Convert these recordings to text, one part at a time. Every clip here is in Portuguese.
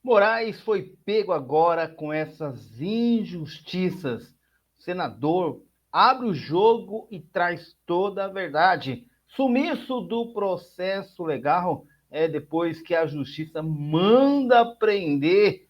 Moraes foi pego agora com essas injustiças. O senador abre o jogo e traz toda a verdade. Sumiço do processo legal é depois que a justiça manda prender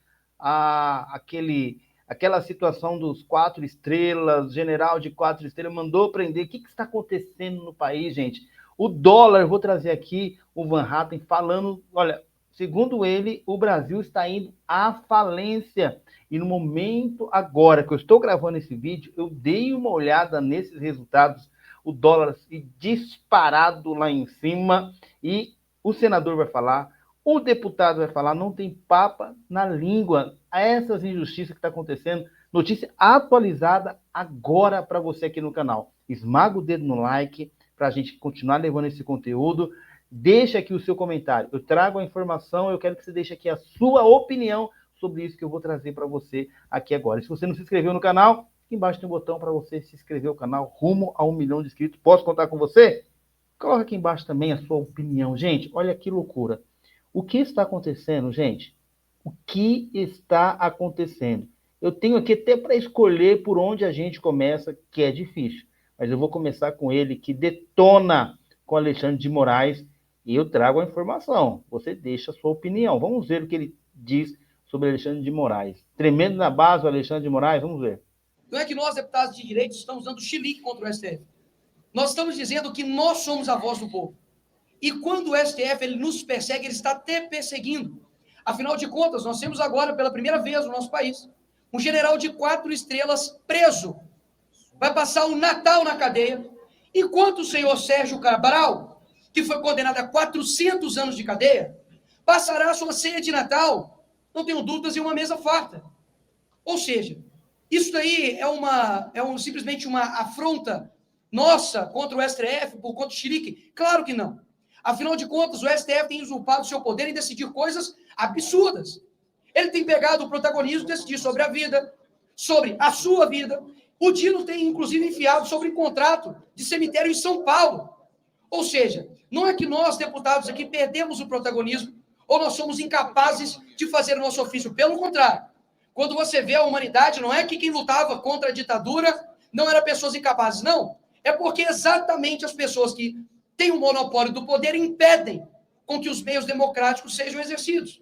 aquela situação dos 4 estrelas, general de 4 estrelas, mandou prender. O que está acontecendo no país, gente? O dólar, vou trazer aqui o Van Hatten falando, olha, segundo ele, o Brasil está indo à falência. E no momento agora que eu estou gravando esse vídeo, eu dei uma olhada nesses resultados, o dólar disparado lá em cima, e o senador vai falar, o deputado vai falar, não tem papa na língua. Essas injustiças que está acontecendo, notícia atualizada agora para você aqui no canal. Esmaga o dedo no like para a gente continuar levando esse conteúdo. Deixa aqui o seu comentário. Eu trago a informação, eu quero que você deixe aqui a sua opinião sobre isso que eu vou trazer para você aqui agora. Se você não se inscreveu no canal, aqui embaixo tem um botão para você se inscrever no canal rumo a 1 milhão de inscritos. Posso contar com você? Coloca aqui embaixo também a sua opinião. Gente, olha que loucura. O que está acontecendo, gente? O que está acontecendo? Eu tenho aqui até para escolher por onde a gente começa, que é difícil. Mas eu vou começar com ele, que detona com Alexandre de Moraes, e eu trago a informação. Você deixa a sua opinião. Vamos ver o que ele diz sobre Alexandre de Moraes. Tremendo na base o Alexandre de Moraes, vamos ver. Não é que nós, deputados de direito, estamos dando chilique contra o STF. Nós estamos dizendo que nós somos a voz do povo. E quando o STF ele nos persegue, ele está até perseguindo. Afinal de contas, nós temos agora, pela primeira vez no nosso país, um general de 4 estrelas preso. Vai passar o Natal na cadeia. Enquanto o senhor Sérgio Cabral, que foi condenado a 400 anos de cadeia, passará a sua ceia de Natal, não tenho dúvidas, em uma mesa farta. Ou seja, isso daí simplesmente uma afronta nossa contra o STF, por conta do chilique? Claro que não. Afinal de contas, o STF tem usurpado seu poder em decidir coisas absurdas. Ele tem pegado o protagonismo de decidir sobre a vida, sobre a sua vida. O Dino tem, inclusive, enfiado sobre contrato de cemitério em São Paulo. Ou seja, não é que nós, deputados aqui, perdemos o protagonismo ou nós somos incapazes de fazer o nosso ofício. Pelo contrário, quando você vê a humanidade, não é que quem lutava contra a ditadura não eram pessoas incapazes, não. É porque exatamente as pessoas que têm o monopólio do poder impedem com que os meios democráticos sejam exercidos.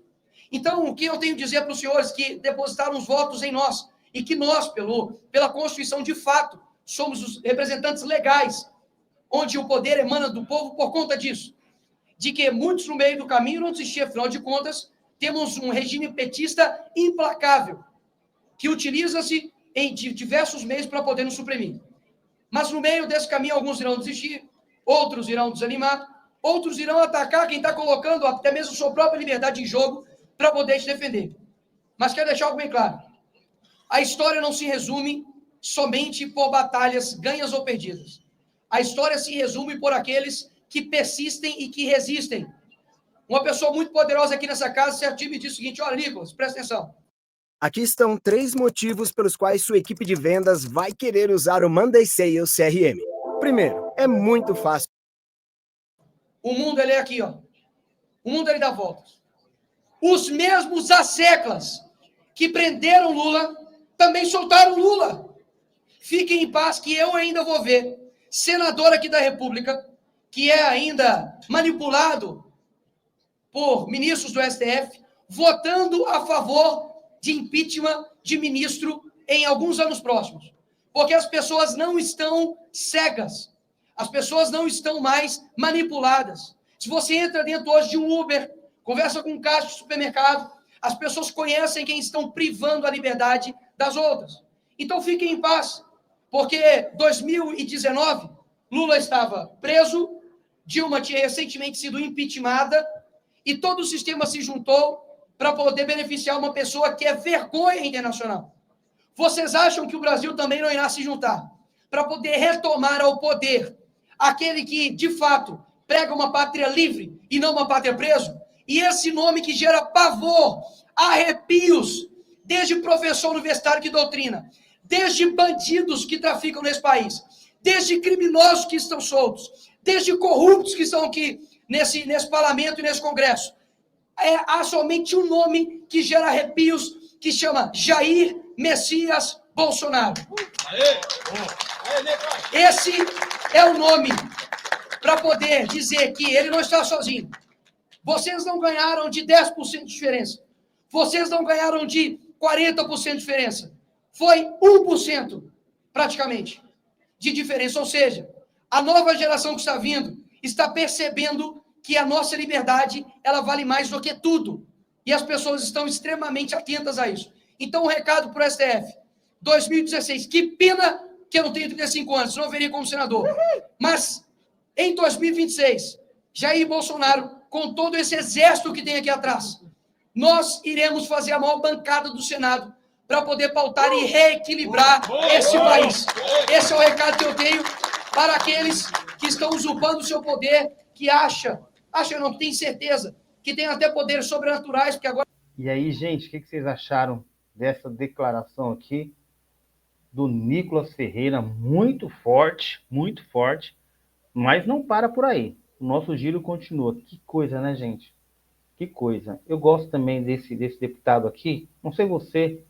Então, o que eu tenho a dizer para os senhores que depositaram os votos em nós e que nós, pela Constituição, de fato, somos os representantes legais, onde o poder emana do povo por conta disso, de que muitos no meio do caminho não desistiram, afinal de contas, temos um regime petista implacável, que utiliza-se de diversos meios para poder nos suprimir. Mas no meio desse caminho, alguns irão desistir, outros irão desanimar, outros irão atacar quem está colocando até mesmo sua própria liberdade em jogo para poder se defender. Mas quero deixar algo bem claro. A história não se resume somente por batalhas ganhas ou perdidas. A história se resume por aqueles que persistem e que resistem. Uma pessoa muito poderosa aqui nessa casa certinho me disse o seguinte: olha, Nicolas, presta atenção. Aqui estão 3 motivos pelos quais sua equipe de vendas vai querer usar o Monday Sales CRM. Primeiro, é muito fácil. O mundo, ele é aqui, ó. O mundo, ele dá voltas. Os mesmos asseclas que prenderam Lula também soltaram Lula. Fiquem em paz que eu ainda vou ver senador aqui da República, que é ainda manipulado por ministros do STF, votando a favor de impeachment de ministro em alguns anos próximos. Porque as pessoas não estão cegas. As pessoas não estão mais manipuladas. Se você entra dentro hoje de um Uber, conversa com um caixa de supermercado, as pessoas conhecem quem estão privando a liberdade das outras. Então fiquem em paz, porque 2019, Lula estava preso, Dilma tinha recentemente sido impeachmentada, e todo o sistema se juntou para poder beneficiar uma pessoa que é vergonha internacional. Vocês acham que o Brasil também não irá se juntar para poder retomar ao poder aquele que, de fato, prega uma pátria livre e não uma pátria preso? E esse nome que gera pavor, arrepios, desde professor universitário que doutrina, desde bandidos que traficam nesse país, desde criminosos que estão soltos, desde corruptos que estão aqui nesse parlamento e nesse congresso. há somente um nome que gera arrepios, que chama Jair Messias Bolsonaro. Esse é o nome para poder dizer que ele não está sozinho. Vocês não ganharam de 10% de diferença. Vocês não ganharam de 40% de diferença. Foi 1%, praticamente, de diferença. Ou seja, a nova geração que está vindo está percebendo que a nossa liberdade, ela vale mais do que tudo. E as pessoas estão extremamente atentas a isso. Então, um recado para o STF. 2016, que pena que eu não tenho 35 anos, não veria como senador. Mas, em 2026, Jair Bolsonaro, com todo esse exército que tem aqui atrás, nós iremos fazer a maior bancada do Senado para poder pautar e reequilibrar esse país. Esse é o recado que eu tenho para aqueles que estão usurpando o seu poder, que não, tem certeza, que tem até poderes sobrenaturais, porque agora... E aí, gente, o que vocês acharam dessa declaração aqui do Nicolas Ferreira? Muito forte, mas não para por aí. O nosso giro continua. Que coisa, né, gente? Que coisa. Eu gosto também desse deputado aqui, não sei você,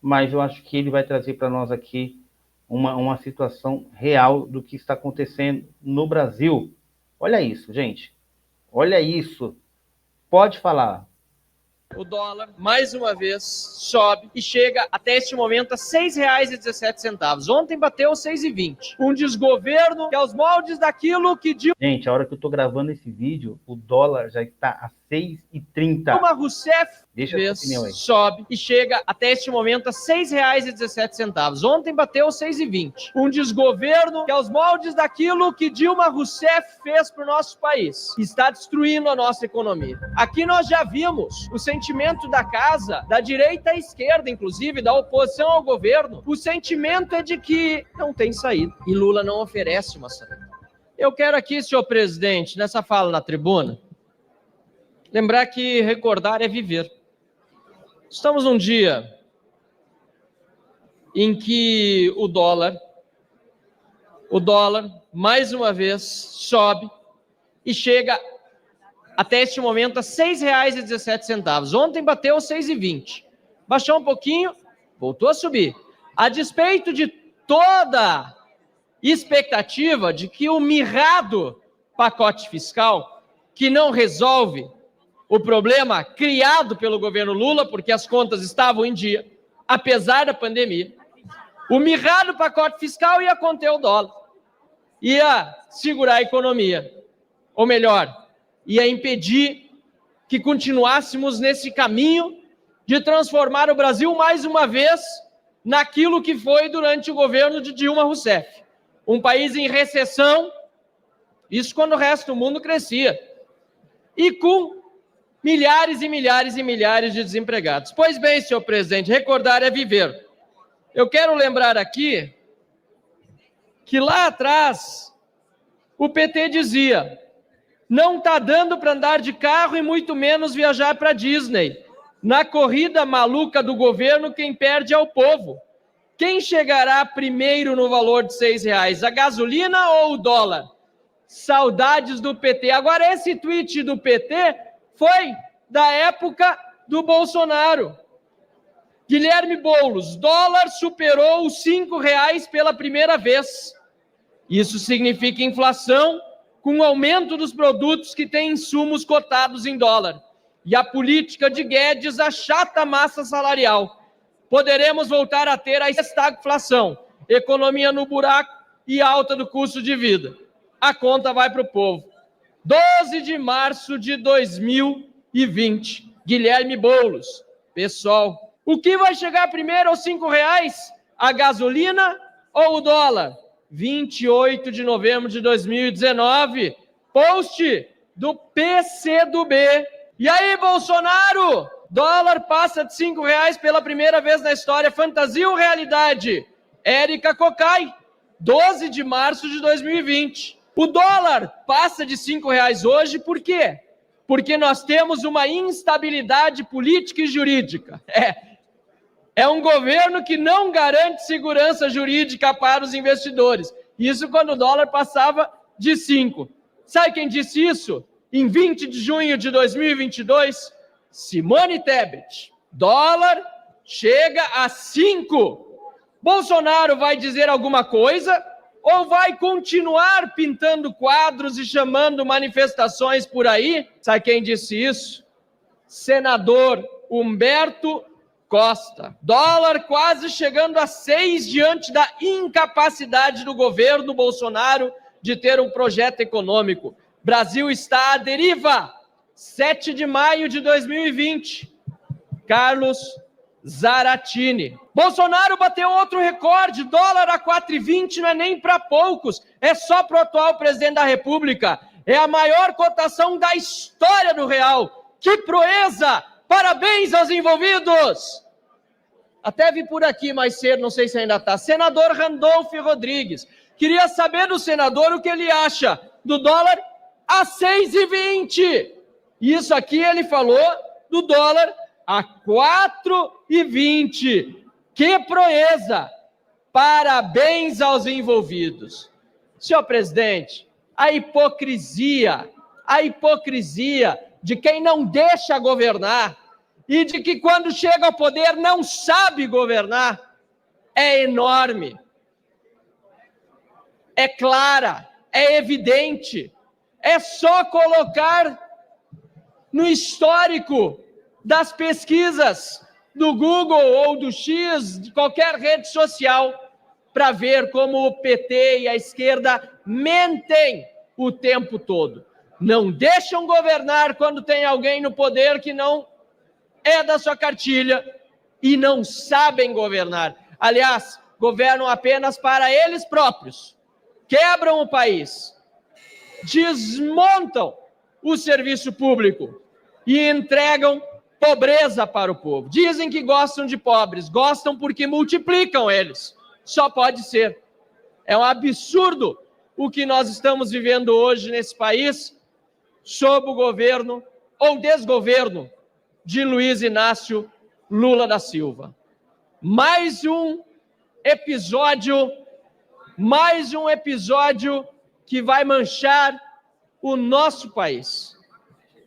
mas eu acho que ele vai trazer para nós aqui uma situação real do que está acontecendo no Brasil. Olha isso, gente. Olha isso. Pode falar. O dólar, mais uma vez, sobe e chega até este momento a R$ 6,17. Ontem bateu R$ 6,20. Um desgoverno que é aos moldes daquilo que... Gente, a hora que eu tô gravando esse vídeo, o dólar já está a 6,30. Dilma Rousseff, deixa a sua opinião aí, sobe e chega até este momento a R$ 6,17. Ontem bateu R$ 6,20. Um desgoverno que é aos moldes daquilo que Dilma Rousseff fez para o nosso país. Está destruindo a nossa economia. Aqui nós já vimos o sentimento da casa, da direita à esquerda, inclusive, da oposição ao governo. O sentimento é de que não tem saída. E Lula não oferece uma saída. Eu quero aqui, senhor presidente, nessa fala na tribuna, lembrar que recordar é viver. Estamos num dia em que o dólar, mais uma vez, sobe e chega até este momento a R$ 6,17. Ontem bateu R$ 6,20. Baixou um pouquinho, voltou a subir. A despeito de toda expectativa de que o mirrado pacote fiscal, que não resolve o problema criado pelo governo Lula, porque as contas estavam em dia, apesar da pandemia, o mirrado pacote fiscal ia conter o dólar, ia segurar a economia, ou melhor, ia impedir que continuássemos nesse caminho de transformar o Brasil, mais uma vez, naquilo que foi durante o governo de Dilma Rousseff. Um país em recessão, isso quando o resto do mundo crescia, e com milhares e milhares e milhares de desempregados. Pois bem, senhor presidente, recordar é viver. Eu quero lembrar aqui que lá atrás o PT dizia: não está dando para andar de carro e muito menos viajar para Disney. Na corrida maluca do governo, quem perde é o povo. Quem chegará primeiro no valor de R$ 6,00? A gasolina ou o dólar? Saudades do PT. Agora, esse tweet do PT foi da época do Bolsonaro. Guilherme Boulos: dólar superou os R$ 5,00 pela primeira vez. Isso significa inflação, com o aumento dos produtos que têm insumos cotados em dólar. E a política de Guedes achata a massa salarial. Poderemos voltar a ter a estagflação, economia no buraco e alta do custo de vida. A conta vai para o povo. 12 de março de 2020, Guilherme Boulos: pessoal, o que vai chegar primeiro aos R$ 5,00? A gasolina ou o dólar? 28 de novembro de 2019, post do PCdoB. E aí, Bolsonaro? Dólar passa de R$ 5,00 pela primeira vez na história. Fantasia ou realidade? Érica Cocai, 12 de março de 2020. O dólar passa de R$ 5,00 hoje, por quê? Porque nós temos uma instabilidade política e jurídica. É um governo que não garante segurança jurídica para os investidores. Isso quando o dólar passava de 5. Sabe quem disse isso? Em 20 de junho de 2022, Simone Tebet. Dólar chega a 5. Bolsonaro vai dizer alguma coisa ou vai continuar pintando quadros e chamando manifestações por aí? Sabe quem disse isso? Senador Humberto Costa. Dólar quase chegando a 6 diante da incapacidade do governo Bolsonaro de ter um projeto econômico. Brasil está à deriva. 7 de maio de 2020. Carlos Zaratini. Bolsonaro bateu outro recorde. Dólar a 4,20 não é nem para poucos. É só para o atual presidente da República. É a maior cotação da história do real. Que proeza! Parabéns aos envolvidos! Até vi por aqui mais cedo, não sei se ainda está, senador Randolfo Rodrigues. Queria saber do senador o que ele acha do dólar a 6,20. Isso aqui ele falou do dólar a 4,20. Que proeza! Parabéns aos envolvidos. Senhor presidente, a hipocrisia de quem não deixa governar e de que quando chega ao poder não sabe governar é enorme, é clara, é evidente. É só colocar no histórico das pesquisas do Google ou do X, de qualquer rede social, para ver como o PT e a esquerda mentem o tempo todo. Não deixam governar quando tem alguém no poder que não é da sua cartilha e não sabem governar. Aliás, governam apenas para eles próprios. Quebram o país, desmontam o serviço público e entregam pobreza para o povo. Dizem que gostam de pobres, gostam porque multiplicam eles. Só pode ser. É um absurdo o que nós estamos vivendo hoje nesse país, sob o governo ou desgoverno de Luiz Inácio Lula da Silva. Mais um episódio que vai manchar o nosso país.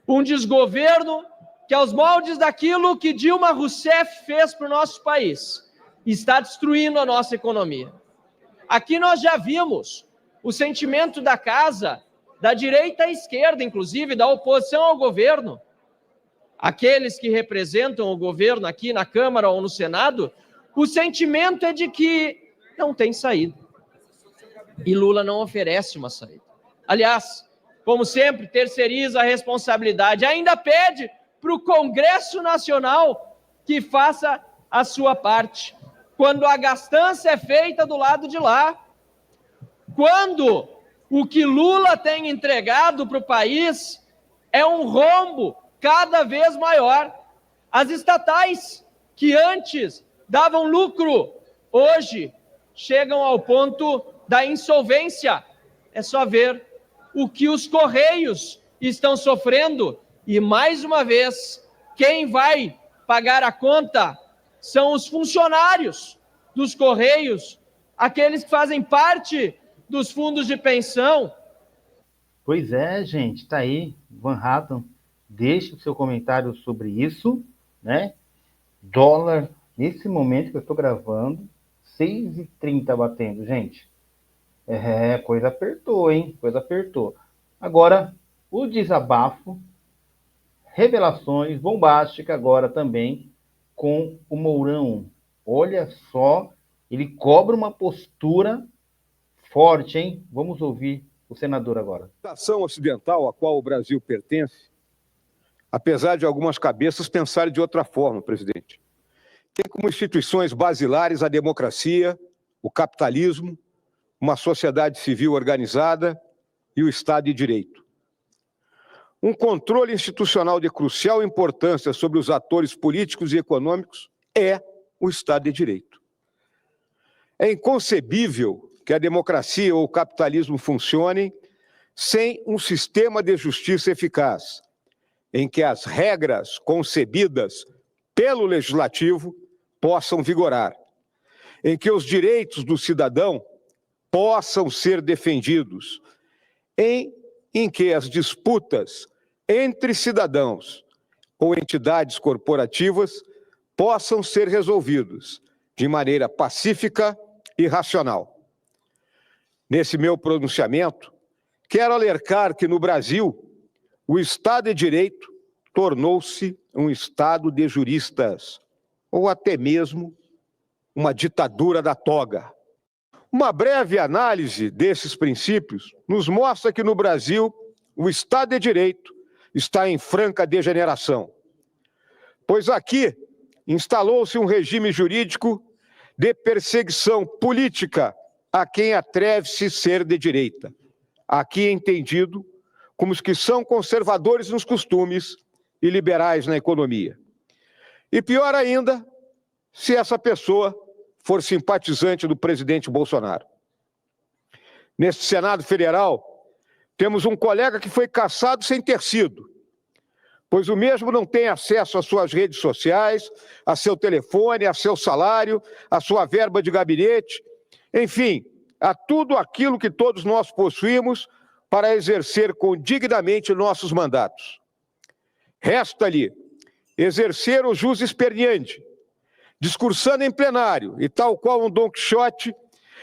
Um desgoverno que, aos moldes daquilo que Dilma Rousseff fez para o nosso país, está destruindo a nossa economia. Aqui nós já vimos o sentimento da casa, da direita à esquerda, inclusive, da oposição ao governo. Aqueles que representam o governo aqui na Câmara ou no Senado, o sentimento é de que não tem saída. E Lula não oferece uma saída. Aliás, como sempre, terceiriza a responsabilidade. Ainda pede para o Congresso Nacional que faça a sua parte. Quando a gastança é feita do lado de lá, quando o que Lula tem entregado para o país é um rombo cada vez maior. As estatais, que antes davam lucro, hoje chegam ao ponto da insolvência. É só ver o que os Correios estão sofrendo. E, mais uma vez, quem vai pagar a conta são os funcionários dos Correios, aqueles que fazem parte dos fundos de pensão. Pois é, gente, tá aí, Van Hatten, deixe o seu comentário sobre isso, né? Dólar, nesse momento que eu estou gravando, 6,30 batendo, gente. Coisa apertou, hein? Coisa apertou. Agora, o desabafo, revelações bombásticas agora também com o Mourão. Olha só, ele cobra uma postura forte, hein? Vamos ouvir o senador agora. A nação ocidental a qual o Brasil pertence, apesar de algumas cabeças pensarem de outra forma, presidente, tem como instituições basilares a democracia, o capitalismo, uma sociedade civil organizada e o Estado de Direito. Um controle institucional de crucial importância sobre os atores políticos e econômicos é o Estado de Direito. É inconcebível que a democracia ou o capitalismo funcionem sem um sistema de justiça eficaz, em que as regras concebidas pelo legislativo possam vigorar, em que os direitos do cidadão possam ser defendidos, em que as disputas entre cidadãos ou entidades corporativas possam ser resolvidos de maneira pacífica e racional. Nesse meu pronunciamento, quero alertar que no Brasil, o Estado de Direito tornou-se um Estado de juristas, ou até mesmo uma ditadura da toga. Uma breve análise desses princípios nos mostra que no Brasil o Estado de Direito está em franca degeneração, pois aqui instalou-se um regime jurídico de perseguição política a quem atreve-se ser de direita, aqui entendido como os que são conservadores nos costumes e liberais na economia. E pior ainda, se essa pessoa for simpatizante do presidente Bolsonaro. Neste Senado Federal, temos um colega que foi cassado sem ter sido, pois o mesmo não tem acesso às suas redes sociais, a seu telefone, a seu salário, a sua verba de gabinete, enfim, a tudo aquilo que todos nós possuímos para exercer dignamente nossos mandatos. Resta-lhe exercer o jus esperneandi, discursando em plenário e, tal qual um Dom Quixote,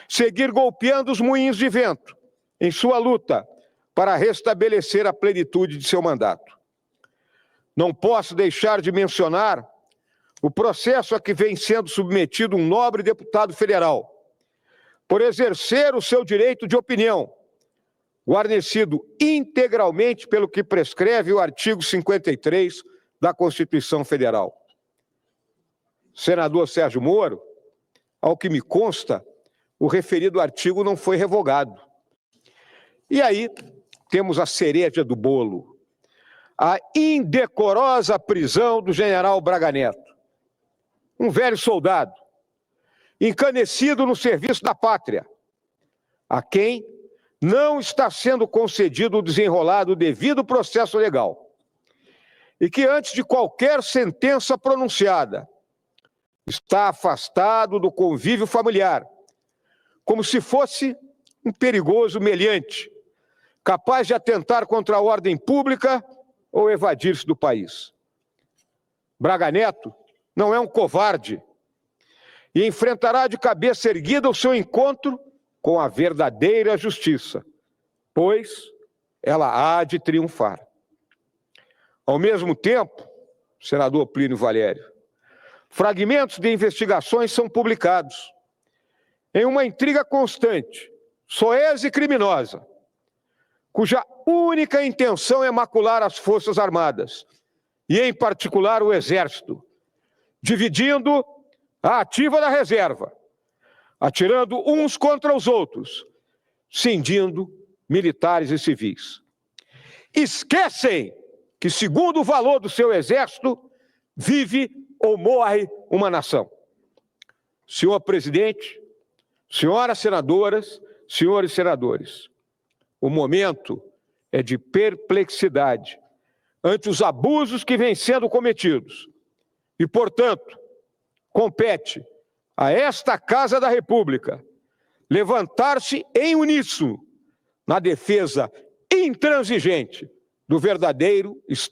seguir golpeando os moinhos de vento em sua luta para restabelecer a plenitude de seu mandato. Não posso deixar de mencionar o processo a que vem sendo submetido um nobre deputado federal, por exercer o seu direito de opinião, guarnecido integralmente pelo que prescreve o artigo 53 da Constituição Federal. Senador Sérgio Moro, ao que me consta, o referido artigo não foi revogado. E aí temos a cereja do bolo, a indecorosa prisão do general Braga Neto, um velho soldado, encanecido no serviço da pátria, a quem não está sendo concedido o desenrolar devido processo legal, e que antes de qualquer sentença pronunciada, está afastado do convívio familiar, como se fosse um perigoso meliante, capaz de atentar contra a ordem pública ou evadir-se do país. Braga Neto não é um covarde e enfrentará de cabeça erguida o seu encontro com a verdadeira justiça, pois ela há de triunfar. Ao mesmo tempo, senador Plínio Valério, fragmentos de investigações são publicados em uma intriga constante, soez e criminosa, cuja única intenção é macular as Forças Armadas, e em particular o Exército, dividindo a ativa da reserva, atirando uns contra os outros, cindindo militares e civis. Esquecem que, segundo o valor do seu Exército, vive ou morre uma nação. Senhor presidente, senhoras senadoras, senhores senadores, o momento é de perplexidade ante os abusos que vêm sendo cometidos e, portanto, compete a esta Casa da República levantar-se em uníssono na defesa intransigente do verdadeiro Estado